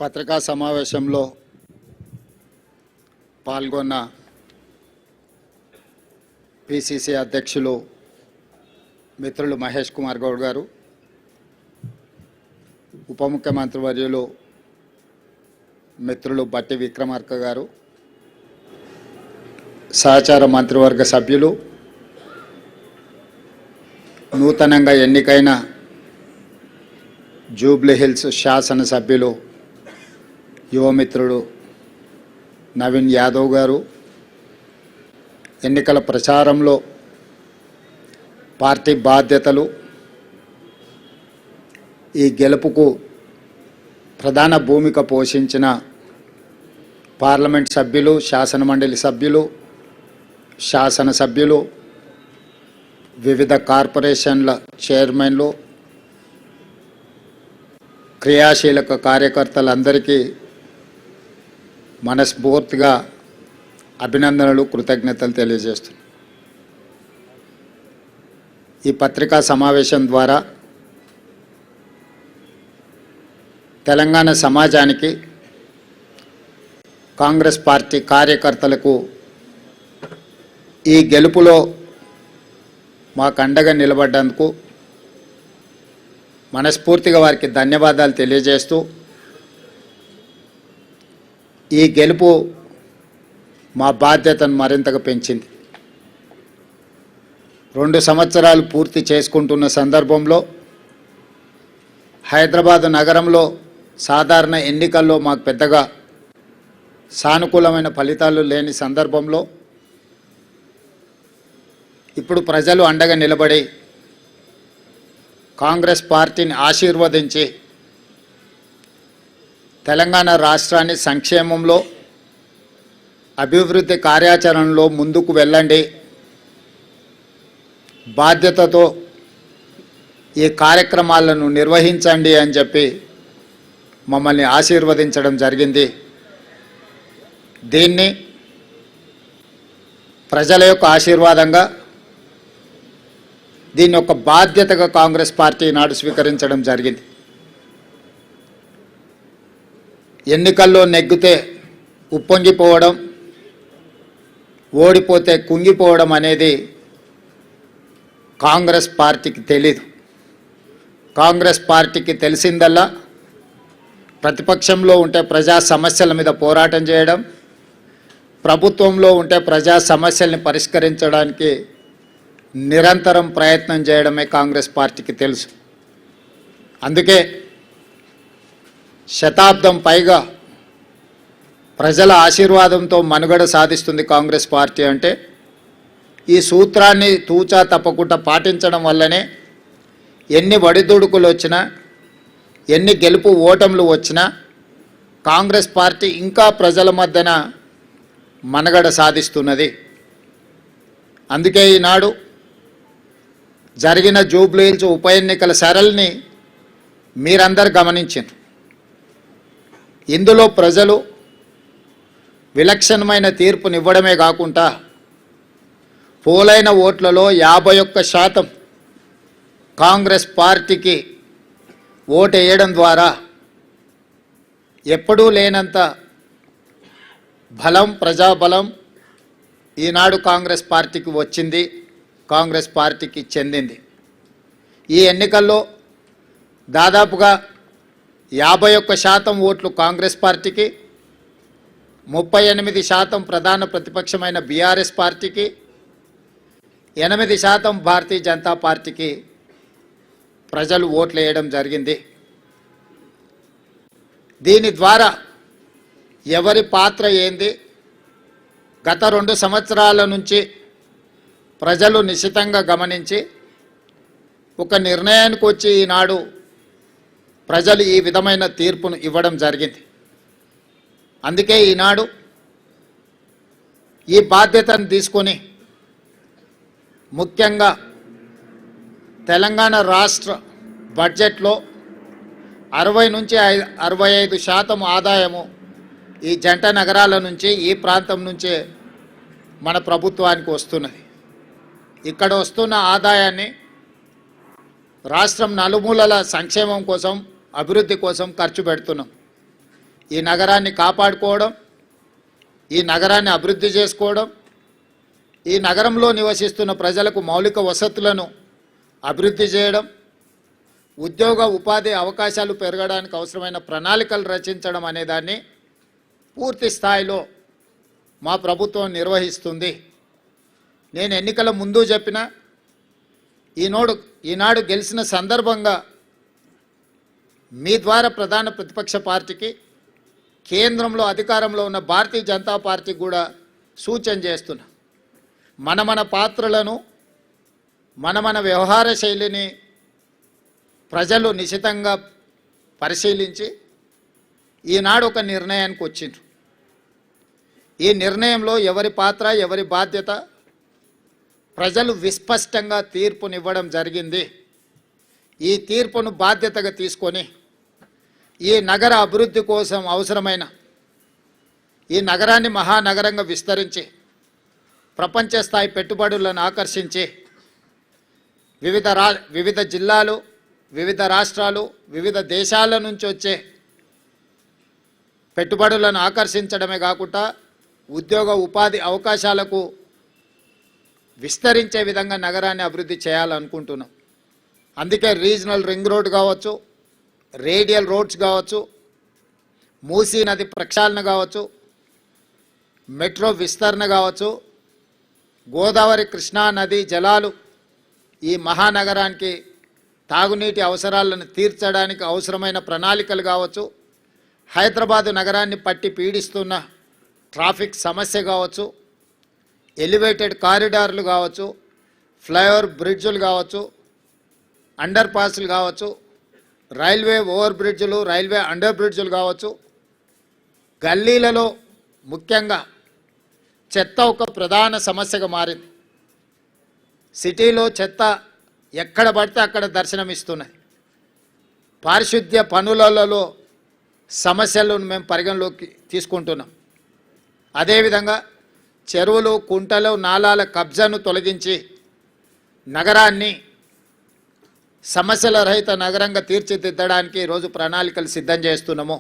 పత్రికా సమావేశంలో పాల్గొన్న పిసిసి అధ్యక్షులు మిత్రులు మహేష్ కుమార్ గౌడ్ గారు, ఉప ముఖ్యమంత్రి వర్యులు మిత్రులు బట్టి విక్రమార్క గారు, సహచార మంత్రివర్గ సభ్యులు, నూతనంగా ఎన్నికైన జూబ్లీహిల్స్ శాసనసభ్యులు యువమిత్రుడు నవీన్ యాదవ్ గారు, ఎన్నికల ప్రచారంలో పార్టీ బాధ్యతలు, ఈ గెలుపుకు ప్రధాన భూమిక పోషించిన పార్లమెంట్ సభ్యులు, శాసనమండలి సభ్యులు, శాసనసభ్యులు, వివిధ కార్పొరేషన్ల చైర్మన్లు, క్రియాశీలక కార్యకర్తలందరికీ మనస్ఫూర్తిగా అభినందనలు, కృతజ్ఞతలు తెలియజేస్తున్నాను. ఈ పత్రికా సమావేశం ద్వారా తెలంగాణ సమాజానికి, కాంగ్రెస్ పార్టీ కార్యకర్తలకు ఈ గెలుపులో మాకు అండగా నిలబడ్డందుకు మనస్ఫూర్తిగా వారికి ధన్యవాదాలు తెలియజేస్తూ, ఈ గెలుపు మా బాధ్యతను మరింతగా పెంచింది. 2 సంవత్సరాలు పూర్తి చేసుకుంటున్న సందర్భంలో హైదరాబాద్ నగరంలో సాధారణ ఎన్నికల్లో మాకు పెద్దగా సానుకూలమైన ఫలితాలు లేని సందర్భంలో ఇప్పుడు ప్రజలు అండగా నిలబడి కాంగ్రెస్ పార్టీని ఆశీర్వదించి తెలంగాణ రాష్ట్రాన్ని సంక్షేమంలో, అభివృద్ధి కార్యాచరణలో ముందుకు వెళ్ళండి, బాధ్యతతో ఈ కార్యక్రమాలను నిర్వహించండి అని చెప్పి మమ్మల్ని ఆశీర్వదించడం జరిగింది. దీన్ని ప్రజల యొక్క ఆశీర్వాదంగా, దీన్ని ఒక బాధ్యతగా కాంగ్రెస్ పార్టీ నాడు స్వీకరించడం జరిగింది. ఎన్నికల్లో నెగ్గితే ఉప్పొంగిపోవడం, ఓడిపోతే కుంగిపోవడం అనేది కాంగ్రెస్ పార్టీకి తెలీదు. కాంగ్రెస్ పార్టీకి తెలిసిందల్లా ప్రతిపక్షంలో ఉంటే ప్రజా సమస్యల మీద పోరాటం చేయడం, ప్రభుత్వంలో ఉంటే ప్రజా సమస్యల్ని పరిష్కరించడానికి నిరంతరం ప్రయత్నం చేయడమే కాంగ్రెస్ పార్టీకి తెలుసు. అందుకే శతాబ్దం పైగా ప్రజల ఆశీర్వాదంతో మనుగడ సాధిస్తుంది కాంగ్రెస్ పార్టీ. అంటే ఈ సూత్రాన్ని తూచా తప్పకుండా పాటించడం వల్లనే ఎన్ని ఒడిదుడుకులు వచ్చినా, ఎన్ని గెలుపు ఓటములు వచ్చినా కాంగ్రెస్ పార్టీ ఇంకా ప్రజల మధ్యన మనుగడ సాధిస్తున్నది. అందుకే ఈనాడు జరిగిన జూబ్లీహిల్స్ ఉప ఎన్నికల సరళిని మీరందరూ గమనించారు. ఇందులో ప్రజలు విలక్షణమైన తీర్పునివ్వడమే కాకుండా పోలైన ఓట్లలో 51% కాంగ్రెస్ పార్టీకి ఓటేయడం ద్వారా ఎప్పుడూ లేనంత బలం, ప్రజాబలం ఈనాడు కాంగ్రెస్ పార్టీకి వచ్చింది, కాంగ్రెస్ పార్టీకి చెందింది. ఈ ఎన్నికల్లో దాదాపుగా 51% ఓట్లు కాంగ్రెస్ పార్టీకి, 38% ప్రధాన ప్రతిపక్షమైన బీఆర్ఎస్ పార్టీకి, 8% భారతీయ జనతా పార్టీకి ప్రజలు ఓట్లు వేయడం జరిగింది. దీని ద్వారా ఎవరి పాత్ర ఏంది, గత 2 సంవత్సరాల నుంచి ప్రజలు నిశితంగా గమనించి ఒక నిర్ణయానికి వచ్చి ఈనాడు ప్రజలు ఈ విధమైన తీర్పును ఇవ్వడం జరిగింది. అందుకే ఈనాడు ఈ బాధ్యతను తీసుకొని ముఖ్యంగా తెలంగాణ రాష్ట్ర బడ్జెట్లో 60 నుంచి 65% ఆదాయము ఈ జంట నగరాల నుంచి, ఈ ప్రాంతం నుంచే మన ప్రభుత్వానికి వస్తున్నది. ఇక్కడ వస్తున్న ఆదాయాన్ని రాష్ట్రం నలుమూలల సంక్షేమం కోసం, అభివృద్ధి కోసం ఖర్చు పెడుతున్నాం. ఈ నగరాన్ని కాపాడుకోవడం, ఈ నగరాన్ని అభివృద్ధి చేసుకోవడం, ఈ నగరంలో నివసిస్తున్న ప్రజలకు మౌలిక వసతులను అభివృద్ధి చేయడం, ఉద్యోగ ఉపాధి అవకాశాలు పెరగడానికి అవసరమైన ప్రణాళికలు రచించడం అనే దాన్ని పూర్తి స్థాయిలో మా ప్రభుత్వం నిర్వహిస్తుంది. నేను ఎన్నికల ముందు చెప్పిన ఈనాడు గెలిచిన సందర్భంగా మీ ద్వారా ప్రధాన ప్రతిపక్ష పార్టీకి, కేంద్రంలో అధికారంలో ఉన్న భారతీయ జనతా పార్టీకి కూడా సూచన చేస్తున్నా. మన పాత్రలను, మన వ్యవహార శైలిని ప్రజలు నిశితంగా పరిశీలించి ఈనాడు ఒక నిర్ణయానికి వచ్చిండ్రు. ఈ నిర్ణయంలో ఎవరి పాత్ర, ఎవరి బాధ్యత ప్రజలు విస్పష్టంగా తీర్పునివ్వడం జరిగింది. ఈ తీర్పును బాధ్యతగా తీసుకొని ఈ నగర అభివృద్ధి కోసం అవసరమైన ఈ నగరాన్ని మహానగరంగా విస్తరించి ప్రపంచ స్థాయి పెట్టుబడులను ఆకర్షించి వివిధ జిల్లాలు, వివిధ రాష్ట్రాలు, వివిధ దేశాల నుంచి వచ్చే పెట్టుబడులను ఆకర్షించడమే కాకుండా ఉద్యోగ ఉపాధి అవకాశాలకు విస్తరించే విధంగా నగరాన్ని అభివృద్ధి చేయాలనుకుంటున్నాం. అందుకే రీజనల్ రింగ్ రోడ్ కావచ్చు, రేడియల్ రోడ్స్ కావచ్చు, మూసీ నది ప్రక్షాళన కావచ్చు, మెట్రో విస్తరణ కావచ్చు, గోదావరి కృష్ణా నది జలాలు ఈ మహానగరానికి తాగునీటి అవసరాలను తీర్చడానికి అవసరమైన ప్రణాళికలు కావచ్చు, హైదరాబాదు నగరాన్ని పట్టి పీడిస్తున్న ట్రాఫిక్ సమస్య కావచ్చు, ఎలివేటెడ్ కారిడార్లు కావచ్చు, ఫ్లైఓవర్ బ్రిడ్జులు కావచ్చు, అండర్ పాస్లు కావచ్చు, రైల్వే ఓవర్ బ్రిడ్జులు, రైల్వే అండర్ బ్రిడ్జులు కావచ్చు, గల్లీలలో ముఖ్యంగా చెత్త ఒక ప్రధాన సమస్యగా మారింది. సిటీలో చెత్త ఎక్కడ పడితే అక్కడ దర్శనమిస్తున్నాయి. పారిశుద్ధ్య పనులలో సమస్యలను మేము పరిగణలోకి తీసుకుంటున్నాం. అదేవిధంగా చెరువులు, కుంటలు, నాలాల కబ్జాను తొలగించి నగరాన్ని సమస్యల రహిత నగరంగా తీర్చిదిద్దడానికి ఈరోజు ప్రణాళికలు సిద్ధం చేస్తున్నాము.